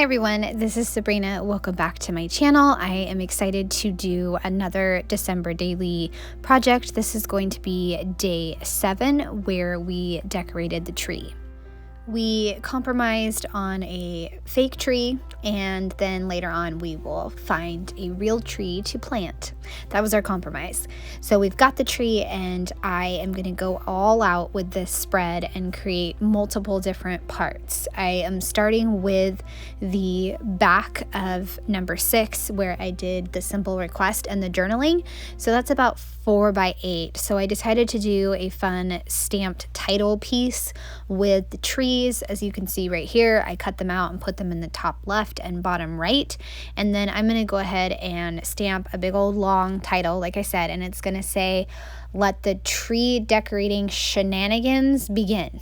everyone, this is Sabrina. Welcome back to my channel. I am excited to do another December daily project. This is going to be day 7 where we decorated the tree. We compromised on a fake tree, and then later on we will find a real tree to plant. That was our compromise. So we've got the tree, and I am going to go all out with this spread and create multiple different parts. I am starting with the back of number 6 where I did the simple request and the journaling. So that's about 4 by 8. So I decided to do a fun stamped title piece with the tree. As you can see right here, I cut them out and put them in the top left and bottom right. And then I'm going to go ahead and stamp a big old long title, like I said, and it's going to say, "Let the tree decorating shenanigans begin."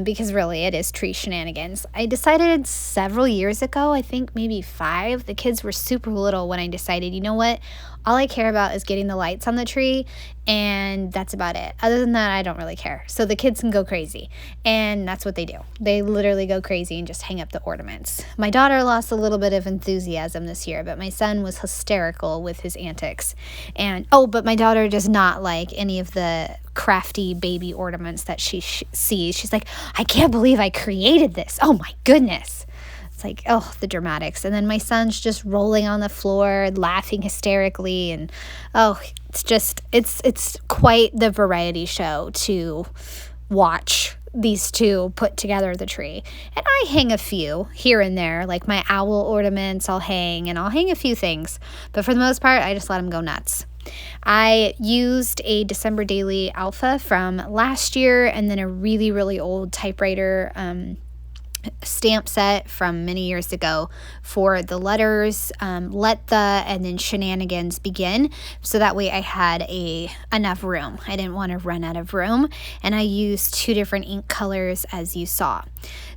Because really it is tree shenanigans. I decided several years ago, I think maybe 5, the kids were super little when I decided, you know what, all I care about is getting the lights on the tree, and that's about it. Other than that, I don't really care. So the kids can go crazy, and that's what they do. They literally go crazy and just hang up the ornaments. My daughter lost a little bit of enthusiasm this year, but my son was hysterical with his antics. And but my daughter does not like any of the crafty baby ornaments that she sees. She's like, "I can't believe I created this. Oh my goodness." It's like, oh, the dramatics. And then my son's just rolling on the floor, laughing hysterically. And it's quite the variety show to watch these two put together the tree. And I hang a few here and there, like my owl ornaments I'll hang a few things. But for the most part, I just let them go nuts. I used a December Daily Alpha from last year, and then a really, really old typewriter stamp set from many years ago for the letters, let the, and then shenanigans begin. So that way I had enough room. I didn't want to run out of room, and I used 2 different ink colors as you saw.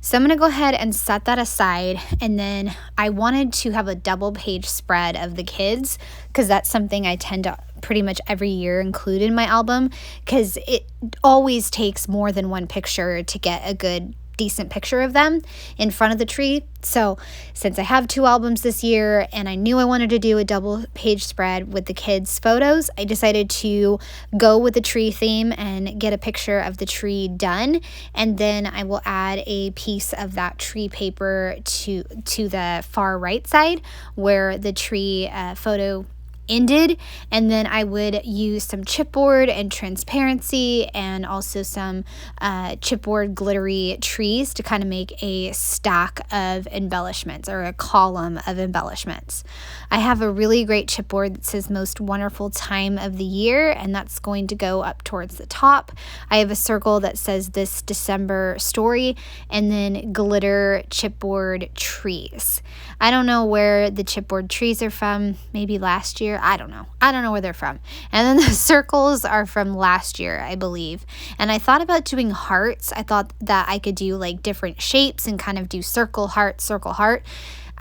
So I'm going to go ahead and set that aside, and then I wanted to have a double page spread of the kids, because that's something I tend to pretty much every year include in my album, because it always takes more than one picture to get a good decent picture of them in front of the tree. So since I have 2 albums this year and I knew I wanted to do a double page spread with the kids' photos, I decided to go with the tree theme and get a picture of the tree done, and then I will add a piece of that tree paper to the far right side where the tree photo ended, and then I would use some chipboard and transparency and also some chipboard glittery trees to kind of make a stack of embellishments, or a column of embellishments. I have a really great chipboard that says "Most Wonderful Time of the Year," and that's going to go up towards the top. I have a circle that says "This December Story," and then glitter chipboard trees. I don't know where the chipboard trees are from, maybe last year. I don't know where they're from. And then the circles are from last year, I believe. And I thought about doing hearts. I thought that I could do like different shapes and kind of do circle, heart, circle, heart.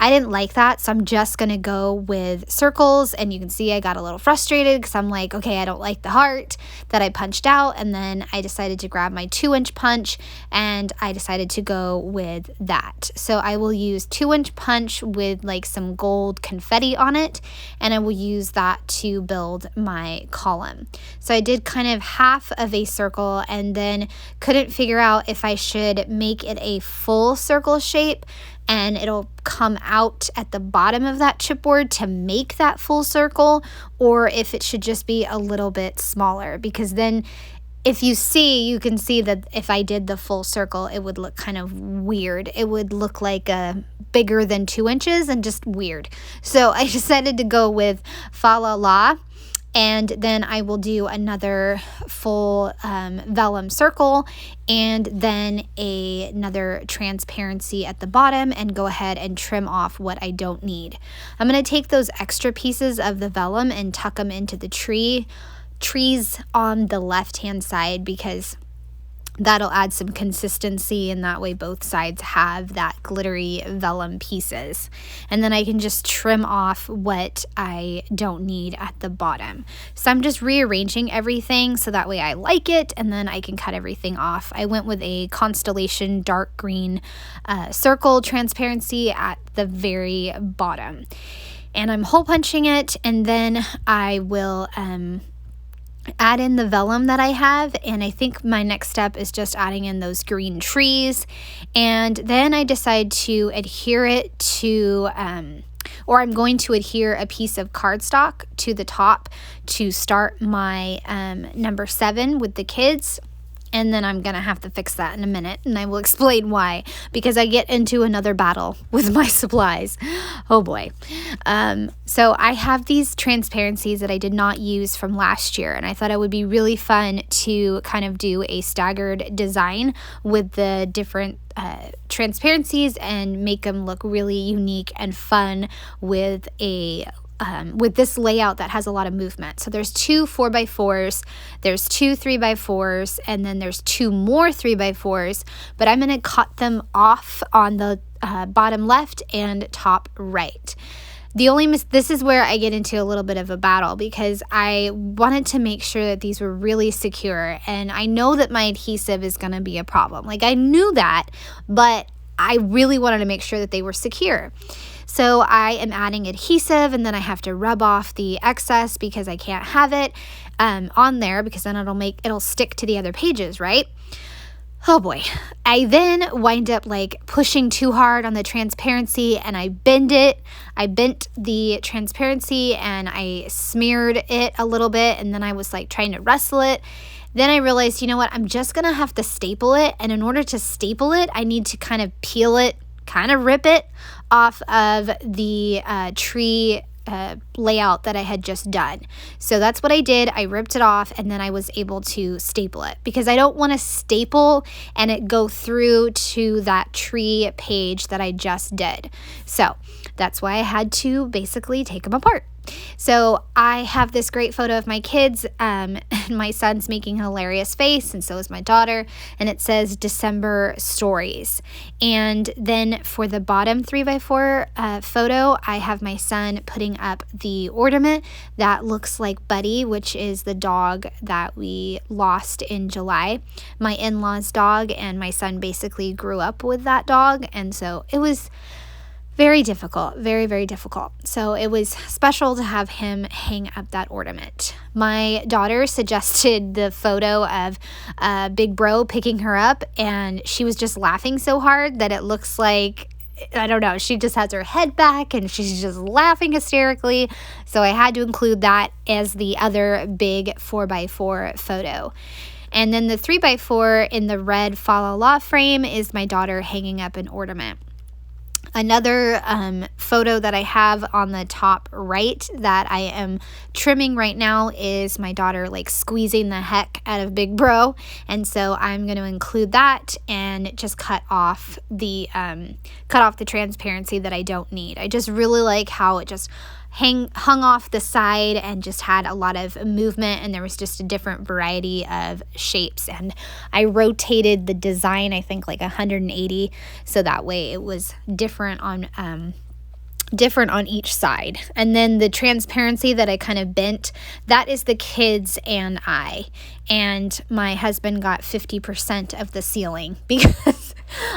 I didn't like that, so I'm just going to go with circles, and you can see I got a little frustrated because I'm like, okay, I don't like the heart that I punched out, and then I decided to grab my 2-inch punch, and I decided to go with that. So I will use 2-inch punch with like some gold confetti on it, and I will use that to build my column. So I did kind of half of a circle, and then couldn't figure out if I should make it a full circle shape, and it'll come out at the bottom of that chipboard to make that full circle, or if it should just be a little bit smaller, because then if you can see that if I did the full circle, it would look kind of weird. It would look like bigger than 2 inches and just weird. So I decided to go with fa la la. And then I will do another full vellum circle, and then another transparency at the bottom, and go ahead and trim off what I don't need. I'm going to take those extra pieces of the vellum and tuck them into the trees on the left hand side, because That'll add some consistency, and that way both sides have that glittery vellum pieces. And then I can just trim off what I don't need at the bottom. So I'm just rearranging everything so that way I like it, and then I can cut everything off. I went with a Constellation dark green circle transparency at the very bottom. And I'm hole punching it, and then I will add in the vellum that I have, and I think my next step is just adding in those green trees. And then I decide to adhere it to or I'm going to adhere a piece of cardstock to the top to start my number 7 with the kids. And then I'm going to have to fix that in a minute, and I will explain why, because I get into another battle with my supplies. Oh boy. So I have these transparencies that I did not use from last year, and I thought it would be really fun to kind of do a staggered design with the different transparencies and make them look really unique and fun with this layout that has a lot of movement. So there's 2 4x4s, there's 2 3x4s, and then there's 2 more 3x4s, but I'm going to cut them off on the bottom left and top right. This is where I get into a little bit of a battle, because I wanted to make sure that these were really secure, and I know that my adhesive is going to be a problem. Like, I knew that, but I really wanted to make sure that they were secure. So I am adding adhesive, and then I have to rub off the excess because I can't have it on there, because then it'll stick to the other pages, right? Oh boy. I then wind up like pushing too hard on the transparency, and I bend it. I bent the transparency and I smeared it a little bit, and then I was like trying to wrestle it. Then I realized, you know what, I'm just gonna have to staple it, and in order to staple it, I need to kind of peel it, kind of rip it off of the tree layout that I had just done. So that's what I did. I ripped it off, and then I was able to staple it, because I don't want to staple and it go through to that tree page that I just did. So that's why I had to basically take them apart. So I have this great photo of my kids, and my son's making a hilarious face, and so is my daughter, and it says December Stories. And then for the bottom 3x4 photo, I have my son putting up the ornament that looks like Buddy, which is the dog that we lost in July. My in-laws' dog, and my son basically grew up with that dog, and so it was very difficult, very, very difficult. So it was special to have him hang up that ornament. My daughter suggested the photo of Big Bro picking her up, and she was just laughing so hard that it looks like, I don't know, she just has her head back and she's just laughing hysterically. So I had to include that as the other big 4x4 photo. And then the 3x4 in the red Fa La La frame is my daughter hanging up an ornament. Another photo that I have on the top right that I am trimming right now is my daughter like squeezing the heck out of Big Bro, and so I'm going to include that and just cut off the transparency that I don't need. I just really like how it just hung off the side and just had a lot of movement, and there was just a different variety of shapes, and I rotated the design I think like 180, so that way it was different on each side. And then the transparency that I kind of bent, that is the kids and I, and my husband got 50% of the ceiling because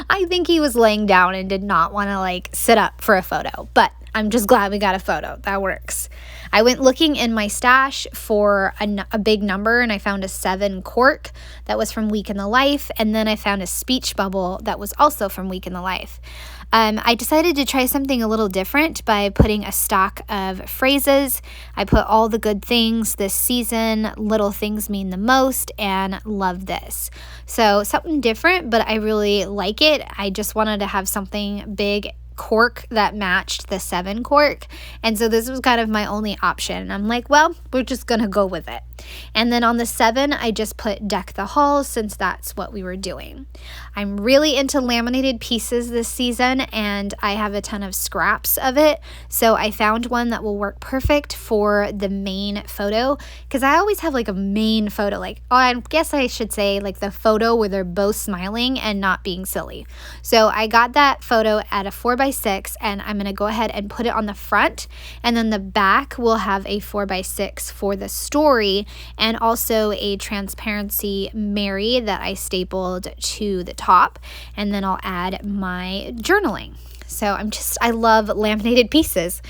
I think he was laying down and did not want to like sit up for a photo, but I'm just glad we got a photo. That works. I went looking in my stash for a big number, and I found a 7 cork that was from Week in the Life, and then I found a speech bubble that was also from Week in the Life. I decided to try something a little different by putting a stock of phrases. I put all the good things this season, little things mean the most, and love this. So something different, but I really like it. I just wanted to have something big cork that matched the 7 cork, and so this was kind of my only option. I'm like, well, we're just gonna go with it. And then on the 7, I just put deck the halls since that's what we were doing. I'm really into laminated pieces this season, and I have a ton of scraps of it. So I found one that will work perfect for the main photo, because I always have like a main photo, like, oh, I guess I should say like the photo where they're both smiling and not being silly. So I got that photo at a 4x6, and I'm going to go ahead and put it on the front, and then the back will have a 4x6 for the story, and also a transparency Mary that I stapled to the top, and then I'll add my journaling. So I love laminated pieces.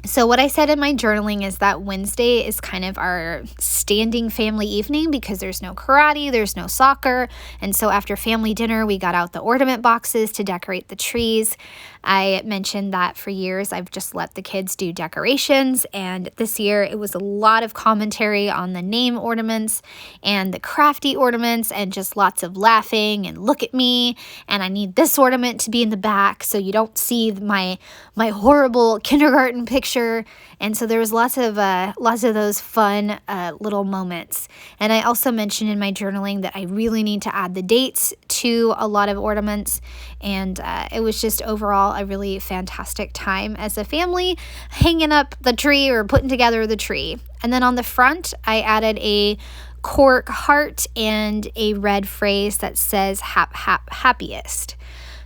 So what I said in my journaling is that Wednesday is kind of our standing family evening because there's no karate, there's no soccer. And so after family dinner, we got out the ornament boxes to decorate the trees. I mentioned that for years I've just let the kids do decorations, and this year it was a lot of commentary on the name ornaments and the crafty ornaments, and just lots of laughing and look at me, and I need this ornament to be in the back so you don't see my horrible kindergarten picture. And so there was lots of those fun little moments. And I also mentioned in my journaling that I really need to add the dates to a lot of ornaments, and it was just overall a really fantastic time as a family, hanging up the tree or putting together the tree. And then on the front, I added a cork heart and a red phrase that says happiest.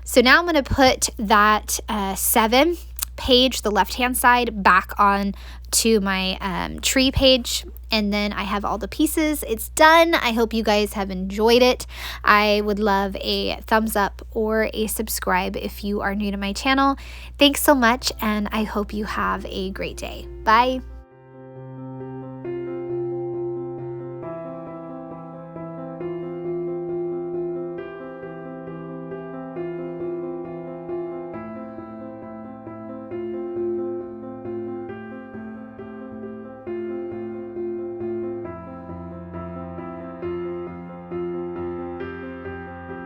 So now I'm going to put that 7 page, the left-hand side, back on to my tree page, and then I have all the pieces. It's done. I hope you guys have enjoyed it. I would love a thumbs up or a subscribe if you are new to my channel. Thanks so much, and I hope you have a great day. Bye.